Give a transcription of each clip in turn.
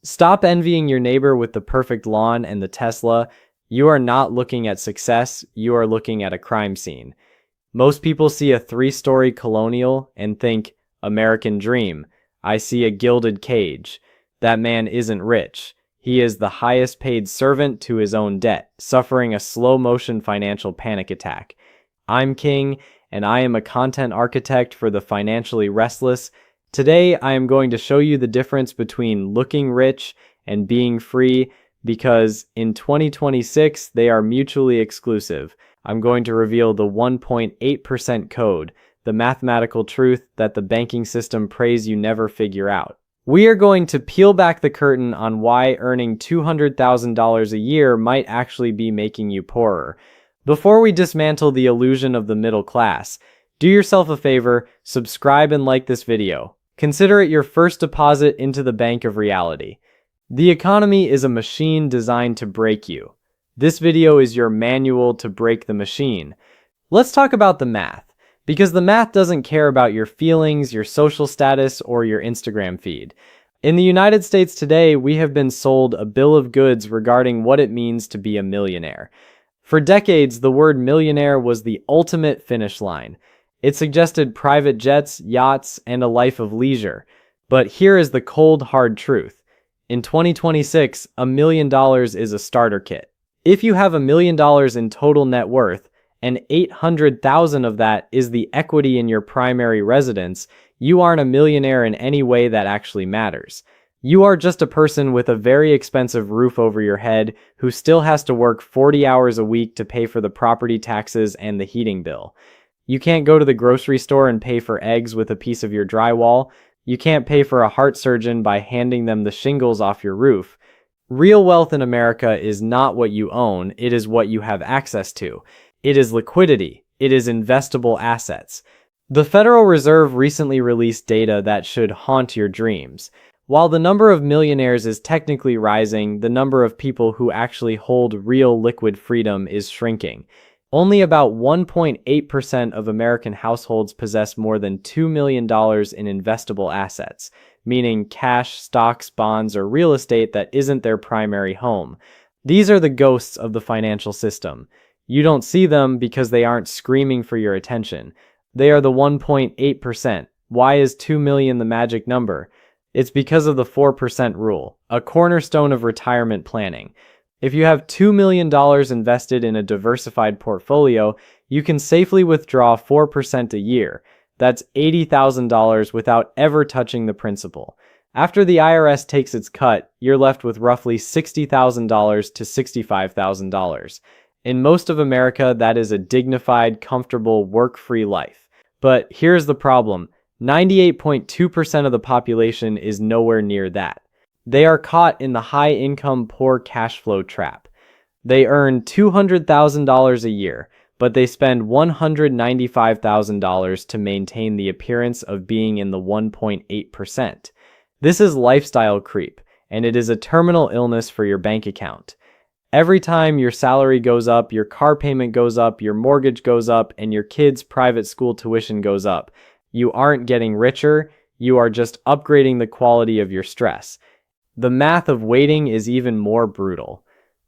Stop envying your neighbor with the perfect lawn and the Tesla. You are not looking at success, you are looking at a crime scene. Most people see a 3-story colonial and think, American dream. I see a gilded cage. That man isn't rich. He is the highest paid servant to his own debt, suffering a slow-motion financial panic attack. I'm King, and I am a content architect for the financially restless. Today, I am going to show you the difference between looking rich and being free, because in 2026, they are mutually exclusive. I'm going to reveal the 1.8% code, the mathematical truth that the banking system prays you never figure out. We are going to peel back the curtain on why earning $200,000 a year might actually be making you poorer. Before we dismantle the illusion of the middle class, do yourself a favor, subscribe and like this video. Consider it your first deposit into the bank of reality. The economy is a machine designed to break you. This video is your manual to break the machine. Let's talk about the math, because the math doesn't care about your feelings, your social status, or your Instagram feed. In the United States today, we have been sold a bill of goods regarding what it means to be a millionaire. For decades, the word millionaire was the ultimate finish line. It suggested private jets, yachts, and a life of leisure. But here is the cold, hard truth. In 2026, $1 million is a starter kit. If you have $1 million in total net worth, and 800,000 of that is the equity in your primary residence, you aren't a millionaire in any way that actually matters. You are just a person with a very expensive roof over your head who still has to work 40 hours a week to pay for the property taxes and the heating bill. You can't go to the grocery store and pay for eggs with a piece of your drywall. You can't pay for a heart surgeon by handing them the shingles off your roof. Real wealth in America is not what you own, it is what you have access to. It is liquidity. It is investable assets. The Federal Reserve recently released data that should haunt your dreams. While the number of millionaires is technically rising, the number of people who actually hold real liquid freedom is shrinking. Only about 1.8% of American households possess more than $2 million in investable assets, meaning cash, stocks, bonds, or real estate that isn't their primary home. These are the ghosts of the financial system. You don't see them because they aren't screaming for your attention. They are the 1.8%. Why is 2 million the magic number? It's because of the 4% rule, a cornerstone of retirement planning. If you have $2 million invested in a diversified portfolio, you can safely withdraw 4% a year. That's $80,000 without ever touching the principal. After the IRS takes its cut, you're left with roughly $60,000 to $65,000. In most of America, that is a dignified, comfortable, work-free life. But here's the problem. 98.2% of the population is nowhere near that. They are caught in the high-income, poor cash flow trap. They earn $200,000 a year, but they spend $195,000 to maintain the appearance of being in the 1.8%. This is lifestyle creep, and it is a terminal illness for your bank account. Every time your salary goes up, your car payment goes up, your mortgage goes up, and your kids' private school tuition goes up. You aren't getting richer, you are just upgrading the quality of your stress. The math of waiting is even more brutal.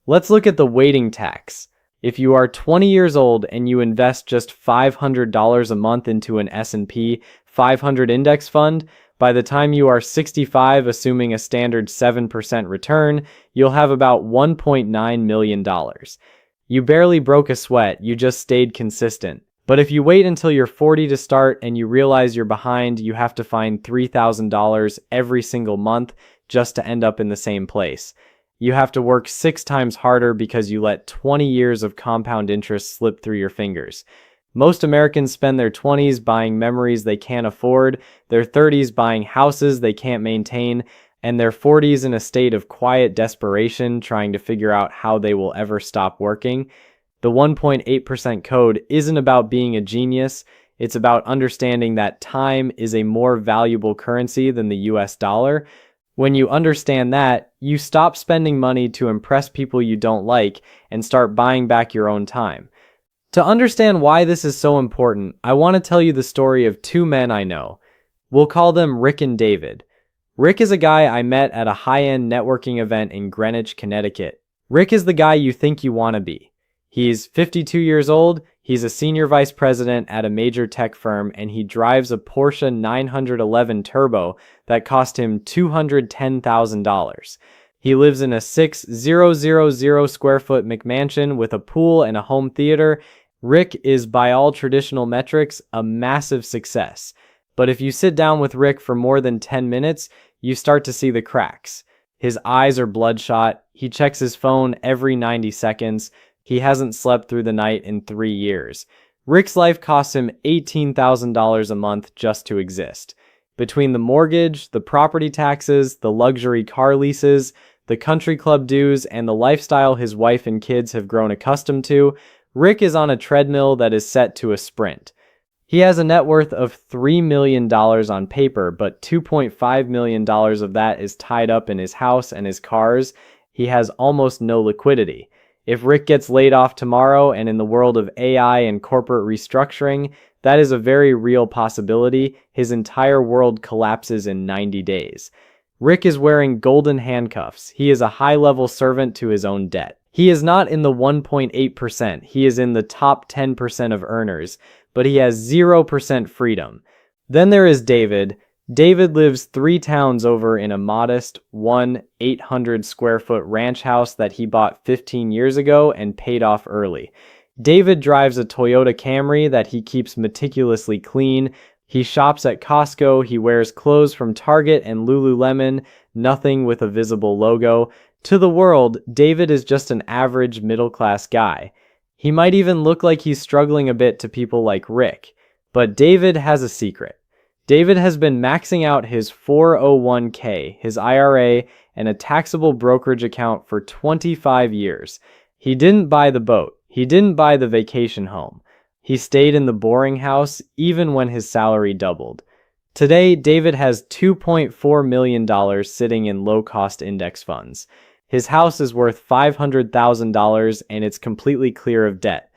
Let's look at the waiting tax. If you are 20 years old and you invest just $500 a month into an S&P 500 index fund, by the time you are 65, assuming a standard 7% return, you'll have about $1.9 million. You barely broke a sweat, you just stayed consistent. But if you wait until you're 40 to start and you realize you're behind, you have to find $3,000 every single month just to end up in the same place. You have to work 6 times harder because you let 20 years of compound interest slip through your fingers. Most Americans spend their 20s buying memories they can't afford, their 30s buying houses they can't maintain, and their 40s in a state of quiet desperation trying to figure out how they will ever stop working. The 1.8% code isn't about being a genius, it's about understanding that time is a more valuable currency than the US dollar. When you understand that, you stop spending money to impress people you don't like and start buying back your own time. To understand why this is so important, I want to tell you the story of 2 men I know. We'll call them Rick and David. Rick is a guy I met at a high-end networking event in Greenwich, Connecticut. Rick is the guy you think you want to be. He's 52 years old, he's a senior vice president at a major tech firm, and he drives a Porsche 911 Turbo that cost him $210,000. He lives in a 6,000 square foot McMansion with a pool and a home theater. Rick is, by all traditional metrics, a massive success. But if you sit down with Rick for more than 10 minutes, you start to see the cracks. His eyes are bloodshot, he checks his phone every 90 seconds, he hasn't slept through the night in 3 years. Rick's life costs him $18,000 a month just to exist. Between the mortgage, the property taxes, the luxury car leases, the country club dues, and the lifestyle his wife and kids have grown accustomed to, Rick is on a treadmill that is set to a sprint. He has a net worth of $3 million on paper, but $2.5 million of that is tied up in his house and his cars. He has almost no liquidity. If Rick gets laid off tomorrow, and in the world of AI and corporate restructuring, that is a very real possibility, his entire world collapses in 90 days. Rick is wearing golden handcuffs. He is a high-level servant to his own debt. He is not in the 1.8%, he is in the top 10% of earners, but he has 0% freedom. Then there is David. David lives 3 towns over in a modest 800 square foot ranch house that he bought 15 years ago and paid off early. David drives a Toyota Camry that he keeps meticulously clean. He shops at Costco, he wears clothes from Target and Lululemon, nothing with a visible logo. To the world, David is just an average middle-class guy. He might even look like he's struggling a bit to people like Rick. But David has a secret. David has been maxing out his 401k, his IRA, and a taxable brokerage account for 25 years. He didn't buy the boat. He didn't buy the vacation home. He stayed in the boring house even when his salary doubled. Today, David has $2.4 million sitting in low-cost index funds. His house is worth $500,000 and it's completely clear of debt.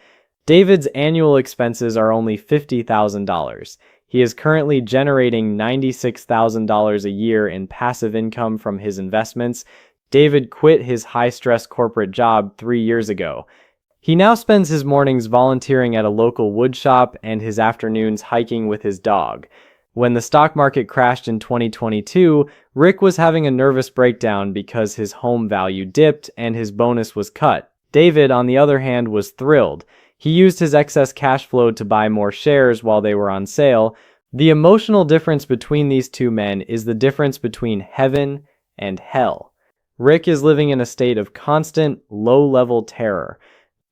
David's annual expenses are only $50,000. He is currently generating $96,000 a year in passive income from his investments. David quit his high-stress corporate job 3 years ago. He now spends his mornings volunteering at a local wood shop and his afternoons hiking with his dog. When the stock market crashed in 2022, Rick was having a nervous breakdown because his home value dipped and his bonus was cut. David, on the other hand, was thrilled. He used his excess cash flow to buy more shares while they were on sale. The emotional difference between these two men is the difference between heaven and hell. Rick is living in a state of constant, low-level terror.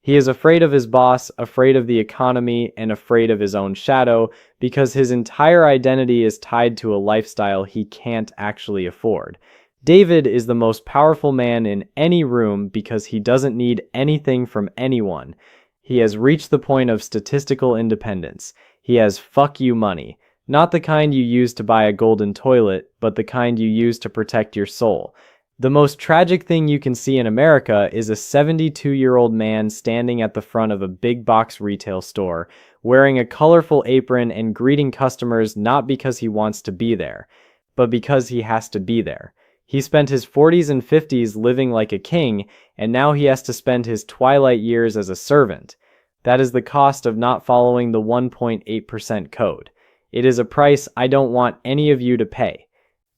He is afraid of his boss, afraid of the economy, and afraid of his own shadow because his entire identity is tied to a lifestyle he can't actually afford. David is the most powerful man in any room because he doesn't need anything from anyone. He has reached the point of statistical independence. He has fuck you money. Not the kind you use to buy a golden toilet, but the kind you use to protect your soul. The most tragic thing you can see in America is a 72-year-old man standing at the front of a big box retail store, wearing a colorful apron and greeting customers not because he wants to be there, but because he has to be there. He spent his 40s and 50s living like a king, and now he has to spend his twilight years as a servant. That is the cost of not following the 1.8% code. It is a price I don't want any of you to pay.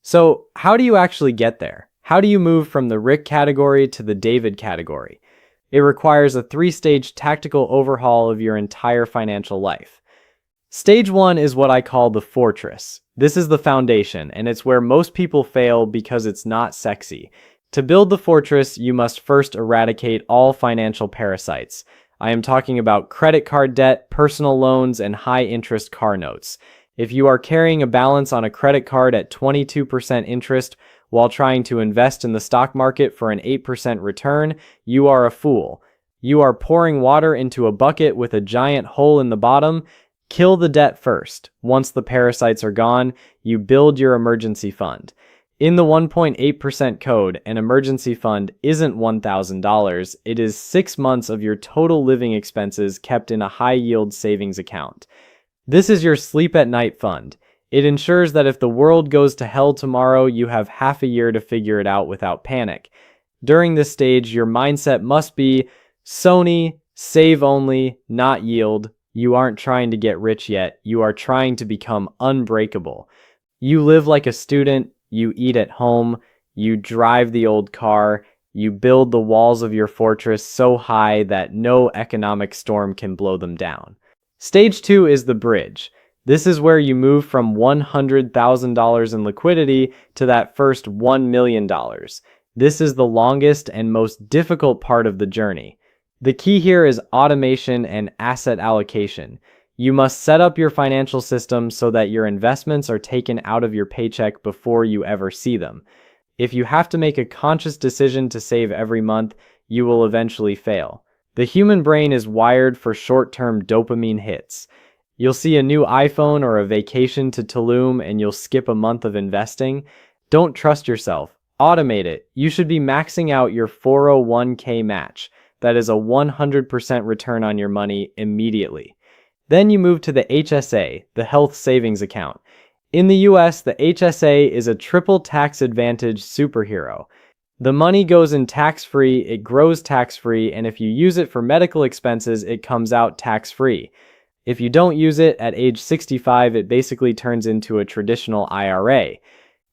So, how do you actually get there? How do you move from the Rick category to the David category? It requires a 3-stage tactical overhaul of your entire financial life. Stage 1 is what I call the fortress. This is the foundation, and it's where most people fail because it's not sexy. To build the fortress, you must first eradicate all financial parasites. I am talking about credit card debt, personal loans, and high-interest car notes. If you are carrying a balance on a credit card at 22% interest, while trying to invest in the stock market for an 8% return, you are a fool. You are pouring water into a bucket with a giant hole in the bottom. Kill the debt first. Once the parasites are gone, you build your emergency fund. In the 1.8% code, an emergency fund isn't $1,000. It is 6 months of your total living expenses kept in a high-yield savings account. This is your sleep at night fund. It ensures that if the world goes to hell tomorrow, you have half a year to figure it out without panic. During this stage, your mindset must be Sony, save only, not yield. You aren't trying to get rich yet. You are trying to become unbreakable. You live like a student, you eat at home, you drive the old car, you build the walls of your fortress so high that no economic storm can blow them down. Stage 2 is the bridge. This is where you move from $100,000 in liquidity to that first $1 million. This is the longest and most difficult part of the journey. The key here is automation and asset allocation. You must set up your financial system so that your investments are taken out of your paycheck before you ever see them. If you have to make a conscious decision to save every month, you will eventually fail. The human brain is wired for short-term dopamine hits. You'll see a new iPhone or a vacation to Tulum and you'll skip a month of investing. Don't trust yourself. Automate it. You should be maxing out your 401k match. That is a 100% return on your money immediately. Then you move to the HSA, the Health Savings Account. In the US, the HSA is a triple tax advantage superhero. The money goes in tax-free, it grows tax-free, and if you use it for medical expenses, it comes out tax-free. If you don't use it at age 65, it basically turns into a traditional IRA.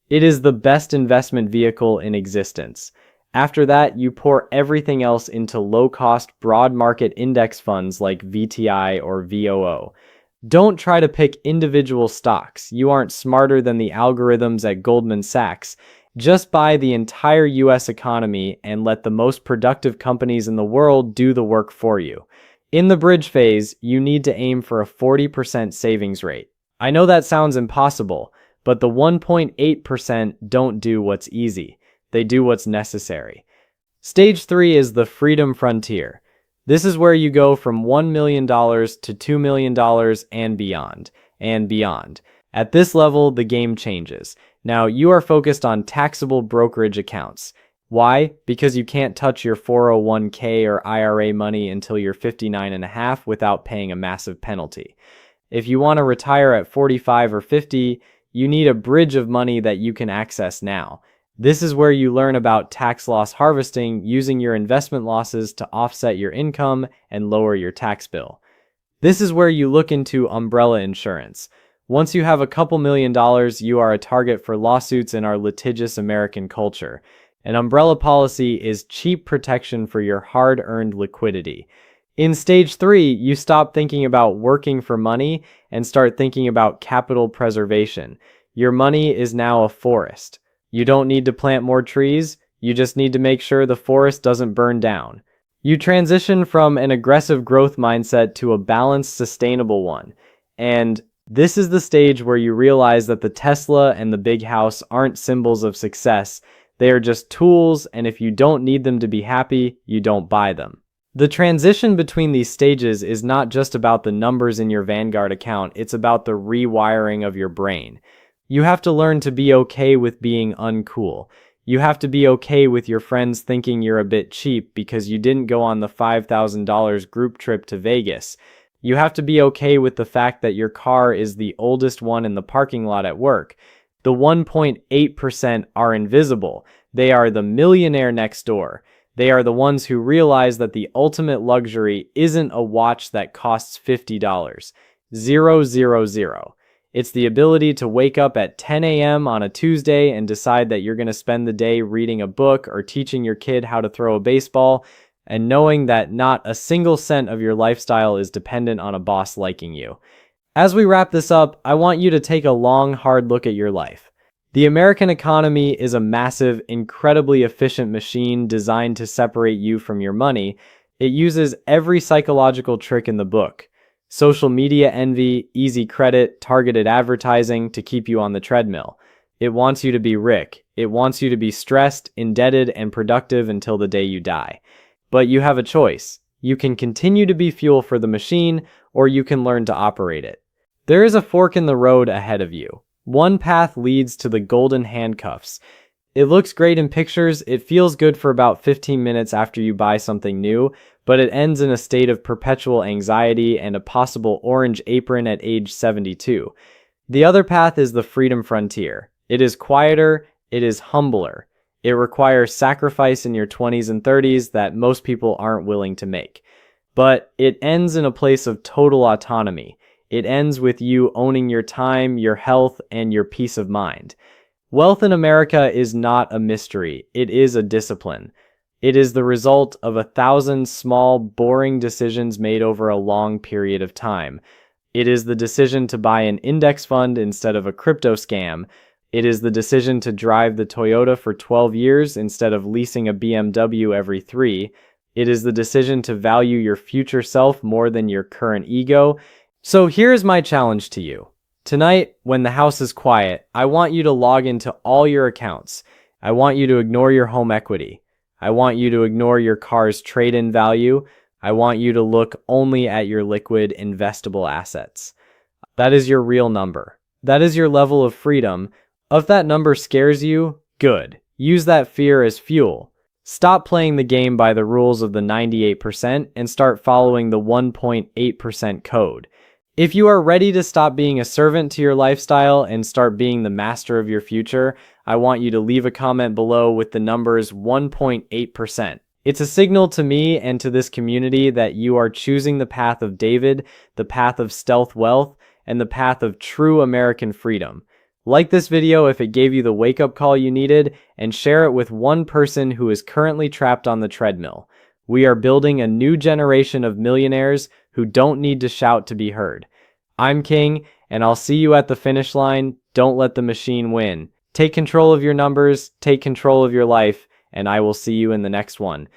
It is the best investment vehicle in existence. After that, you pour everything else into low-cost, broad market index funds like VTI or VOO. Don't try to pick individual stocks. You aren't smarter than the algorithms at Goldman Sachs. Just buy the entire US economy and let the most productive companies in the world do the work for you. In the bridge phase, you need to aim for a 40% savings rate. I know that sounds impossible, but the 1.8% don't do what's easy. They do what's necessary. Stage 3 is the freedom frontier. This is where you go from $1 million to $2 million and beyond. At this level, the game changes. Now, you are focused on taxable brokerage accounts. Why? Because you can't touch your 401k or IRA money until you're 59 and a half without paying a massive penalty. If you want to retire at 45 or 50, you need a bridge of money that you can access now. This is where you learn about tax loss harvesting, using your investment losses to offset your income and lower your tax bill. This is where you look into umbrella insurance. Once you have a couple $1,000,000, you are a target for lawsuits in our litigious American culture. An umbrella policy is cheap protection for your hard-earned liquidity. In stage 3, you stop thinking about working for money and start thinking about capital preservation. Your money is now a forest. You don't need to plant more trees, you just need to make sure the forest doesn't burn down. You transition from an aggressive growth mindset to a balanced, sustainable one. And this is the stage where you realize that the Tesla and the big house aren't symbols of success. They are just tools, and if you don't need them to be happy, you don't buy them. The transition between these stages is not just about the numbers in your Vanguard account, it's about the rewiring of your brain. You have to learn to be okay with being uncool. You have to be okay with your friends thinking you're a bit cheap because you didn't go on the $5,000 group trip to Vegas. You have to be okay with the fact that your car is the oldest one in the parking lot at work. The 1.8% are invisible. They are the millionaire next door. They are the ones who realize that the ultimate luxury isn't a watch that costs $50. 000. It's the ability to wake up at 10 a.m. on a Tuesday and decide that you're going to spend the day reading a book or teaching your kid how to throw a baseball, and knowing that not a single cent of your lifestyle is dependent on a boss liking you. As we wrap this up, I want you to take a long, hard look at your life. The American economy is a massive, incredibly efficient machine designed to separate you from your money. It uses every psychological trick in the book. Social media envy, easy credit, targeted advertising to keep you on the treadmill. It wants you to be Rick. It wants you to be stressed, indebted, and productive until the day you die. But you have a choice. You can continue to be fuel for the machine, or you can learn to operate it. There is a fork in the road ahead of you. One path leads to the golden handcuffs. It looks great in pictures, it feels good for about 15 minutes after you buy something new, but it ends in a state of perpetual anxiety and a possible orange apron at age 72. The other path is the freedom frontier. It is quieter, it is humbler. It requires sacrifice in your 20s and 30s that most people aren't willing to make. But it ends in a place of total autonomy. It ends with you owning your time, your health, and your peace of mind. Wealth in America is not a mystery. It is a discipline. It is the result of 1,000 small, boring decisions made over a long period of time. It is the decision to buy an index fund instead of a crypto scam. It is the decision to drive the Toyota for 12 years instead of leasing a BMW every 3. It is the decision to value your future self more than your current ego. So here's my challenge to you. Tonight, when the house is quiet, I want you to log into all your accounts. I want you to ignore your home equity. I want you to ignore your car's trade-in value. I want you to look only at your liquid investable assets. That is your real number. That is your level of freedom. If that number scares you, good. Use that fear as fuel. Stop playing the game by the rules of the 98% and start following the 1.8% code. If you are ready to stop being a servant to your lifestyle and start being the master of your future, I want you to leave a comment below with the numbers 1.8%. It's a signal to me and to this community that you are choosing the path of David, the path of stealth wealth, and the path of true American freedom. Like this video if it gave you the wake-up call you needed, and share it with one person who is currently trapped on the treadmill. We are building a new generation of millionaires who don't need to shout to be heard. I'm King, and I'll see you at the finish line. Don't let the machine win. Take control of your numbers, take control of your life, and I will see you in the next one.